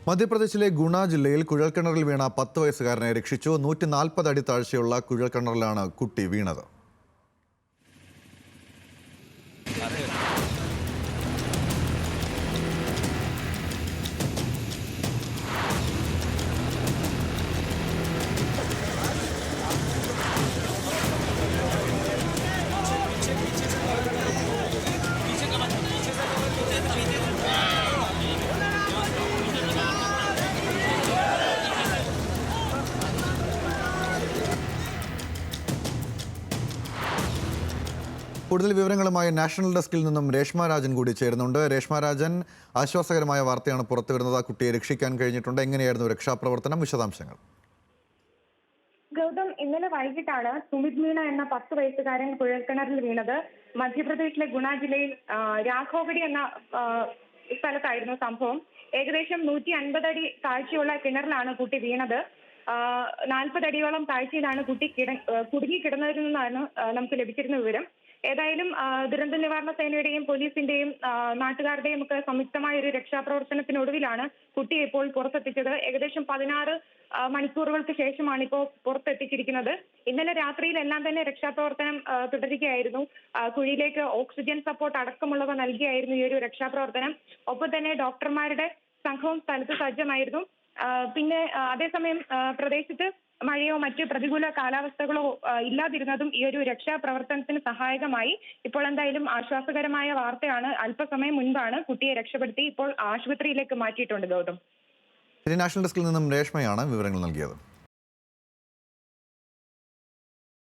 മധ്യപ്രദേശിലെ ഗുണ ജില്ലയിൽ കുഴൽക്കിണറിൽ വീണ 10 വയസ്സുകാരനെ രക്ഷിച്ചു. 140 അടി താഴ്ചയുള്ള കുഴൽക്കിണറിലാണ് കുട്ടി വീണത്. കൂടുതൽ വിവരങ്ങളുമായി നാഷണൽ ഡെസ്കിൽ നിന്നും രേഷ്മ രാജൻ കൂടി ചേരുന്നുണ്ട്. രേഷ്മ രാജൻ, ആശ്വാസകരമായ വാർത്തയാണ് പുറത്തുവരുന്നത്. ആ കുട്ടിയെ രക്ഷിക്കാൻ കഴിഞ്ഞിട്ടുണ്ട്. എങ്ങനെയായിരുന്നു രക്ഷാപ്രവർത്തനം? വിശദാംശങ്ങൾ. ഗൗതം, ഇന്നലെ വൈകിട്ടാണ് സുമിത് മീണ എന്ന 10 വയസ്സുകാരൻ കുഴൽക്കിണറിൽ വീണത്. മധ്യപ്രദേശിലെ ഗുണ ജില്ലയിൽ രാഘോഗഡി എന്ന സ്ഥലത്തായിരുന്നു സംഭവം. ഏകദേശം 150 അടി താഴ്ചയുള്ള കിണറിലാണ് കുട്ടി വീണത്. 40 അടിയോളം താഴ്ചയിലാണ് കുട്ടി കുടുങ്ങിക്കിടന്നതിൽ നിന്നാണ് നമുക്ക് ലഭിച്ചിരുന്ന വിവരം. ഏതായാലും ദുരന്ത നിവാരണ സേനയുടെയും പോലീസിന്റെയും നാട്ടുകാരുടെയും ഒക്കെ സംയുക്തമായ ഒരു രക്ഷാപ്രവർത്തനത്തിനൊടുവിലാണ് കുട്ടിയെ ഇപ്പോൾ പുറത്തെത്തിച്ചത്. ഏകദേശം 16 മണിക്കൂറുകൾക്ക് ശേഷമാണ് ഇപ്പോൾ പുറത്തെത്തിച്ചിരിക്കുന്നത്. ഇന്നലെ രാത്രിയിലെല്ലാം തന്നെ രക്ഷാപ്രവർത്തനം തുടരുകയായിരുന്നു. കുഴിയിലേക്ക് ഓക്സിജൻ സപ്പോർട്ട് അടക്കമുള്ളവ നൽകിയായിരുന്നു ഈ ഒരു രക്ഷാപ്രവർത്തനം. ഒപ്പം തന്നെ ഡോക്ടർമാരുടെ സംഘവും സ്ഥലത്ത് സജ്ജമായിരുന്നു. പിന്നെ അതേസമയം പ്രദേശത്ത് മഴയോ മറ്റ് പ്രതികൂല കാലാവസ്ഥകളോ ഇല്ലാതിരുന്നതും ഈ ഒരു രക്ഷാപ്രവർത്തനത്തിന് സഹായകമായി. ഇപ്പോൾ എന്തായാലും ആശ്വാസകരമായ വാർത്തയാണ്. അല്പസമയം മുൻപാണ് കുട്ടിയെ രക്ഷപ്പെടുത്തി ഇപ്പോൾ ആശുപത്രിയിലേക്ക് മാറ്റിയിട്ടുണ്ട്. ഗൗതം, നാഷണൽ ഡെസ്കിൽ നിന്നും രേഷ്മയാണ് വിവരങ്ങൾ നൽകിയത്.